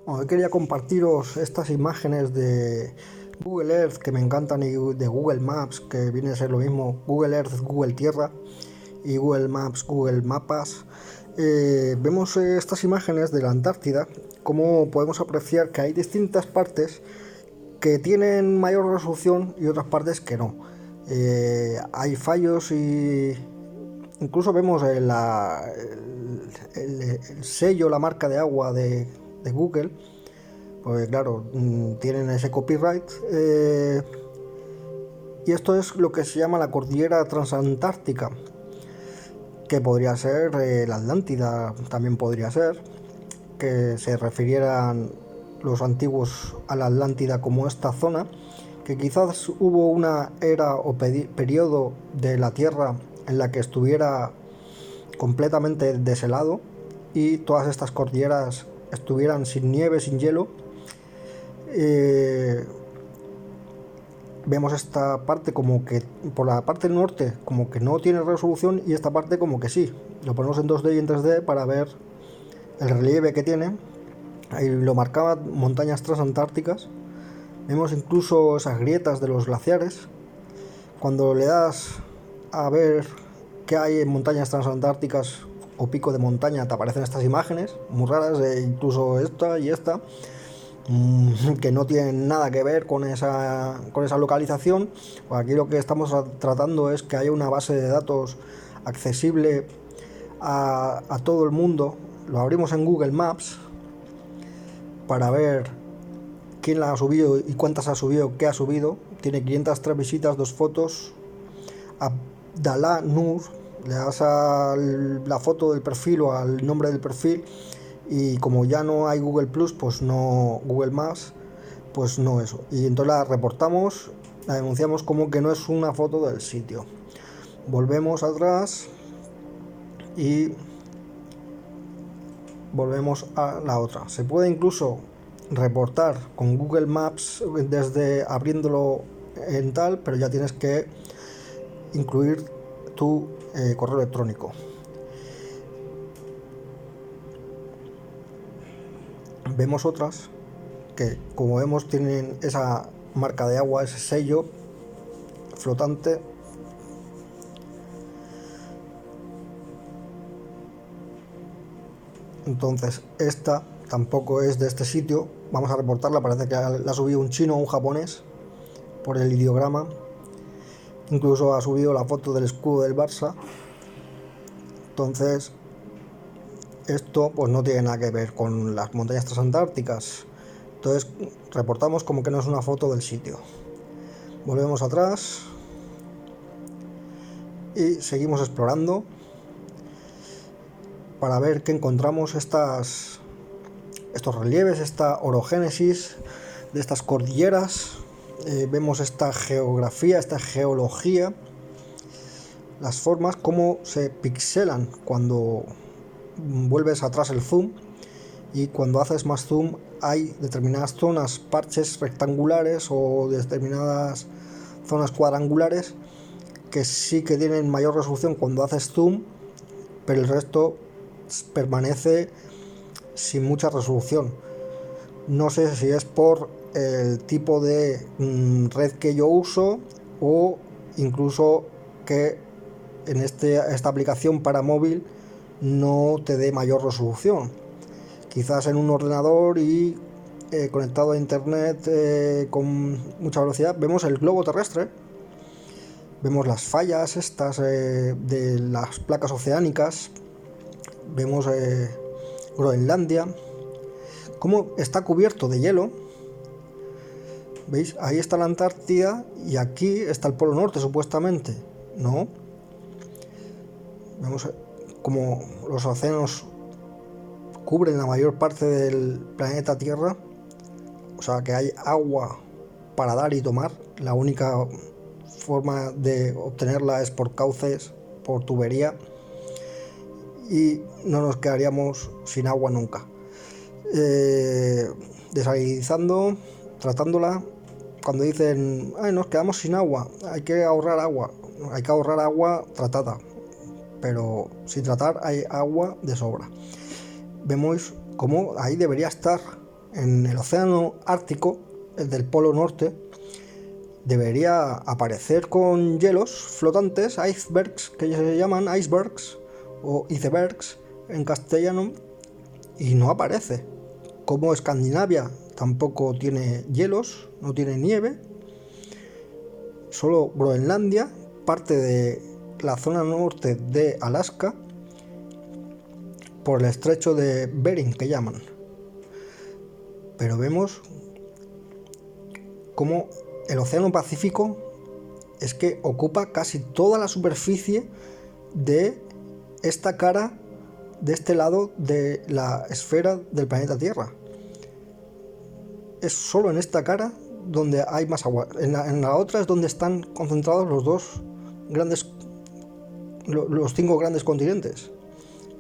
Hoy quería compartiros estas imágenes de Google Earth que me encantan y de Google Maps, que viene a ser lo mismo. Google Earth, Google Tierra, y Google Maps, Google Mapas. Vemos estas imágenes de la Antártida, como podemos apreciar que hay distintas partes que tienen mayor resolución y otras partes que no. Hay fallos y incluso vemos el sello, la marca de agua de Google, pues claro, tienen ese copyright. Y esto es lo que se llama la cordillera transantártica, que podría ser la Atlántida, también podría ser, que se refirieran los antiguos a la Atlántida como esta zona, que quizás hubo una era o periodo de la Tierra en la que estuviera completamente deshelado y todas estas cordilleras estuvieran sin nieve, sin hielo. Vemos esta parte como que por la parte norte como que no tiene resolución y esta parte como que sí. Lo ponemos en 2D y en 3D para ver el relieve que tiene. Ahí lo marcaba, montañas transantárticas. Vemos incluso esas grietas de los glaciares. Cuando le das a ver qué hay en montañas transantárticas o pico de montaña, te aparecen estas imágenes muy raras, incluso esta y esta, que no tienen nada que ver con esa localización. Pues aquí lo que estamos tratando es que haya una base de datos accesible a todo el mundo. Lo abrimos en Google Maps para ver quién la ha subido y cuántas ha subido, qué ha subido. Tiene 503 visitas, 2 fotos. Abdallah Nur, le das a la foto del perfil o al nombre del perfil, y como ya no hay Google Plus, pues no, Google Maps, pues no eso. Y entonces la reportamos, la denunciamos como que no es una foto del sitio. Volvemos atrás y volvemos a la otra. Se puede incluso reportar con Google Maps desde abriéndolo en tal, pero ya tienes que incluir tu correo electrónico. Vemos otras que, como vemos, tienen esa marca de agua, ese sello flotante. Entonces esta tampoco es de este sitio. Vamos a reportarla, parece que la ha subido un chino o un japonés por el ideograma. Incluso ha subido la foto del escudo del Barça. Entonces esto pues no tiene nada que ver con las montañas transantárticas. Entonces reportamos como que no es una foto del sitio. Volvemos atrás y seguimos explorando para ver qué encontramos. Estos relieves, esta orogénesis de estas cordilleras. Vemos esta geografía, esta geología, las formas, cómo se pixelan cuando vuelves atrás el zoom, y cuando haces más zoom hay determinadas zonas, parches rectangulares o determinadas zonas cuadrangulares que sí que tienen mayor resolución cuando haces zoom, pero el resto permanece sin mucha resolución. No sé si es por el tipo de red que yo uso o incluso que en esta aplicación para móvil no te dé mayor resolución. Quizás en un ordenador y conectado a internet con mucha velocidad. Vemos el globo terrestre, vemos las fallas estas de las placas oceánicas, vemos Groenlandia, cómo está cubierto de hielo. ¿Veis? Ahí está la Antártida y aquí está el Polo Norte, supuestamente. No. Vemos como los océanos cubren la mayor parte del planeta Tierra. O sea que hay agua para dar y tomar. La única forma de obtenerla es por cauces, por tubería. Y no nos quedaríamos sin agua nunca. Desalinizando, tratándola. Cuando dicen, nos quedamos sin agua, hay que ahorrar agua tratada, pero sin tratar hay agua de sobra. Vemos cómo ahí debería estar en el océano Ártico, el del Polo Norte, debería aparecer con hielos flotantes, icebergs, que se llaman icebergs o icebergs en castellano, y no aparece. Como Escandinavia tampoco tiene hielos, no tiene nieve, solo Groenlandia, parte de la zona norte de Alaska, por el estrecho de Bering que llaman. Pero vemos como el océano Pacífico es que ocupa casi toda la superficie de esta cara, de este lado de la esfera del planeta Tierra. Es solo en esta cara donde hay más agua. En la otra es donde están concentrados los 5 grandes continentes.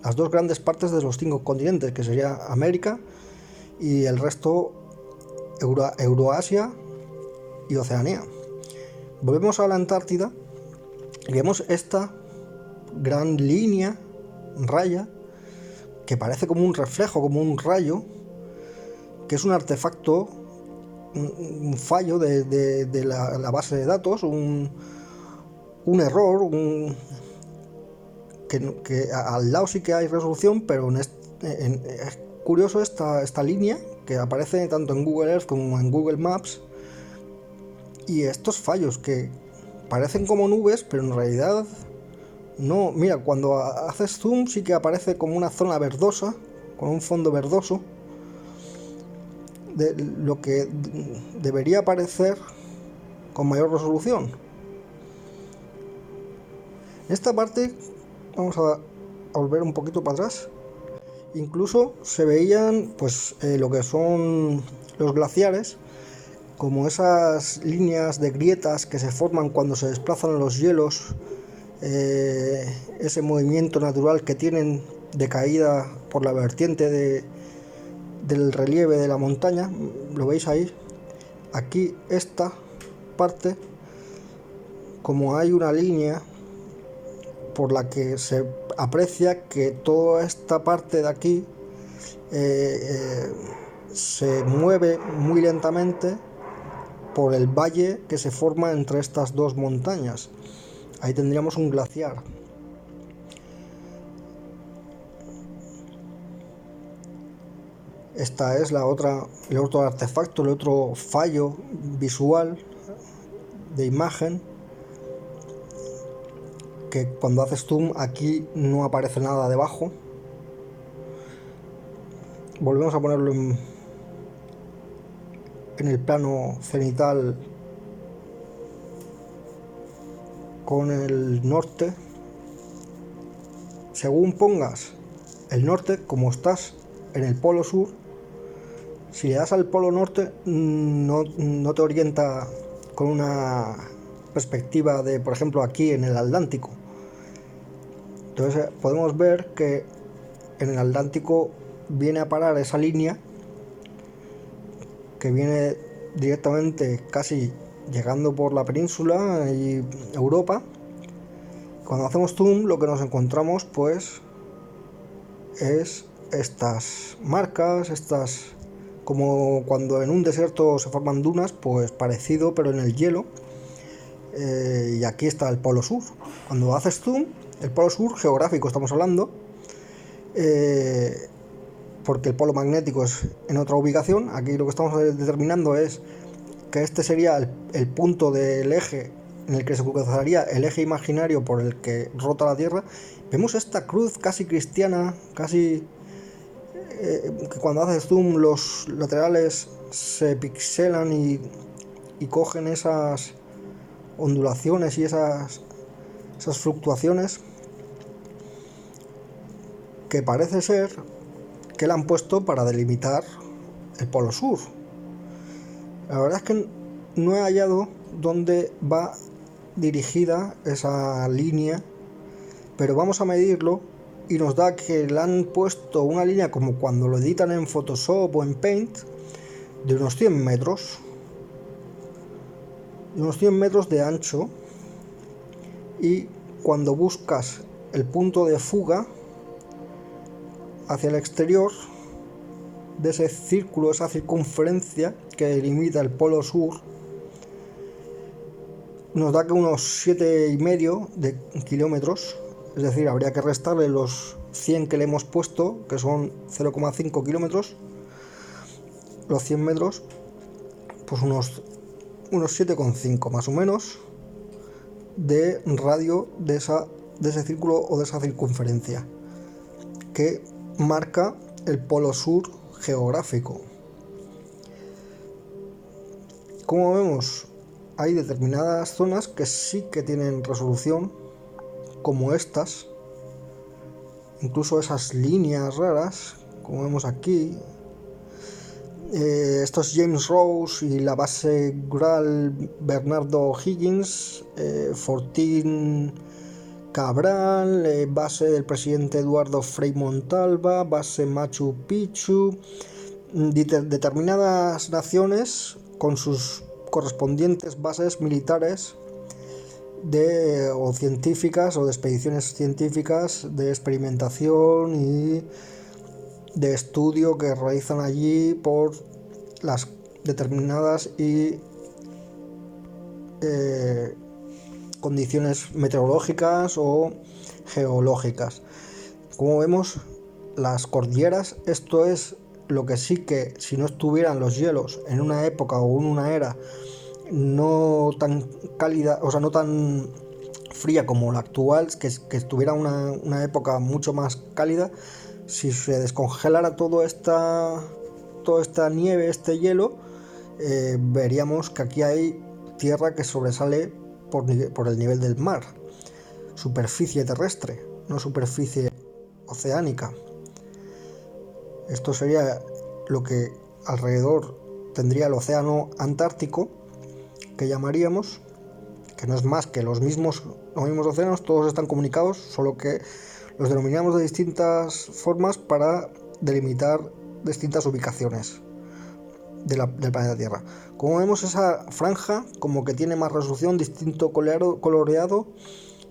Las 2 grandes partes de los 5 continentes, que sería América y el resto Euroasia y Oceanía. Volvemos a la Antártida y vemos esta gran línea, raya, que parece como un reflejo, como un rayo, que es un artefacto, un fallo de la base de datos, un error, que al lado sí que hay resolución, pero es curioso esta línea que aparece tanto en Google Earth como en Google Maps, y estos fallos que parecen como nubes, pero en realidad no. Mira, cuando haces zoom sí que aparece como una zona verdosa, con un fondo verdoso, de lo que debería aparecer con mayor resolución. En esta parte vamos a volver un poquito para atrás. Incluso se veían pues lo que son los glaciares, como esas líneas de grietas que se forman cuando se desplazan los hielos, ese movimiento natural que tienen de caída por la vertiente del relieve de la montaña. Lo veis ahí. Aquí esta parte, como hay una línea por la que se aprecia que toda esta parte de aquí se mueve muy lentamente por el valle que se forma entre estas 2 montañas. Ahí tendríamos un glaciar. Esta es el otro artefacto, el otro fallo visual de imagen, que cuando haces zoom aquí no aparece nada debajo. Volvemos a ponerlo en el plano cenital con el norte. Según pongas el norte, como estás en el polo sur, si le das al polo norte no te orienta con una perspectiva de, por ejemplo, aquí en el Atlántico. Entonces podemos ver que en el Atlántico viene a parar esa línea, que viene directamente casi llegando por la península y Europa. Cuando hacemos zoom, lo que nos encontramos pues es estas marcas, como cuando en un desierto se forman dunas, pues parecido, pero en el hielo. Y aquí está el polo sur. Cuando haces zoom, el polo sur geográfico estamos hablando, porque el polo magnético es en otra ubicación. Aquí lo que estamos determinando es que este sería el punto del eje en el que se cruzaría el eje imaginario por el que rota la Tierra. Vemos esta cruz casi cristiana, casi que cuando haces zoom los laterales se pixelan y cogen esas ondulaciones y esas fluctuaciones, que parece ser que la han puesto para delimitar el polo sur. La verdad es que no he hallado dónde va dirigida esa línea, pero vamos a medirlo y nos da que le han puesto una línea como cuando lo editan en Photoshop o en Paint, de unos 100 metros, de ancho, y cuando buscas el punto de fuga hacia el exterior de ese círculo, esa circunferencia que delimita el polo sur, nos da que unos 7,5 de kilómetros, es decir, habría que restarle los 100 que le hemos puesto, que son 0,5 kilómetros, los 100 metros, pues unos 7,5 más o menos de radio de ese círculo o de esa circunferencia que marca el polo sur geográfico. Como vemos, hay determinadas zonas que sí que tienen resolución, como estas, incluso esas líneas raras, como vemos aquí. Estos James Rose y la base Gral Bernardo Higgins, Fortín Cabral, base del presidente Eduardo Frei Montalva, base Machu Picchu, determinadas naciones con sus correspondientes bases militares o científicas o de expediciones científicas de experimentación y de estudio que realizan allí por las determinadas y condiciones meteorológicas o geológicas. Como vemos, las cordilleras, esto es lo que sí que, si no estuvieran los hielos en una época o en una era no tan cálida, o sea, no tan fría como la actual, que estuviera una época mucho más cálida, si se descongelara toda esta nieve, este hielo, veríamos que aquí hay tierra que sobresale por el nivel del mar, superficie terrestre, no superficie oceánica. Esto sería lo que alrededor tendría el océano Antártico, que llamaríamos, que no es más que los mismos océanos, todos están comunicados, solo que los denominamos de distintas formas para delimitar distintas ubicaciones del planeta Tierra. Como vemos, esa franja como que tiene más resolución, distinto coloreado,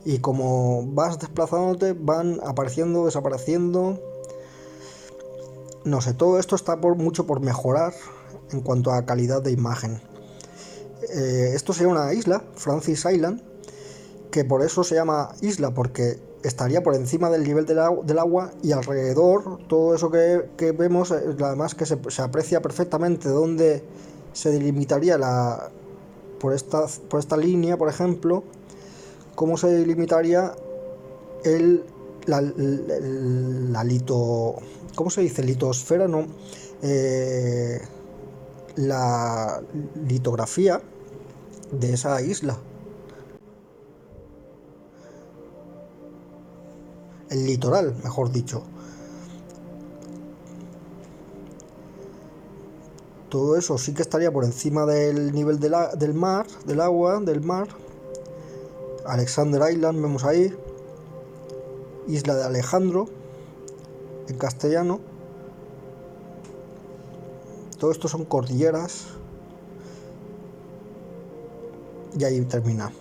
y como vas desplazándote van apareciendo, desapareciendo. No sé, todo esto está mucho por mejorar en cuanto a calidad de imagen. Esto sería una isla, Francis Island, que por eso se llama isla, porque estaría por encima del nivel del agua, y alrededor todo eso que vemos, además que se aprecia perfectamente dónde se delimitaría por esta línea, por ejemplo, cómo se delimitaría ¿cómo se dice? Litosfera, no. La litografía de esa isla. El litoral, mejor dicho. Todo eso sí que estaría por encima del nivel del mar, del agua, del mar. Alexander Island, vemos ahí. Isla de Alejandro, en castellano. Todo esto son cordilleras. Y ahí termina.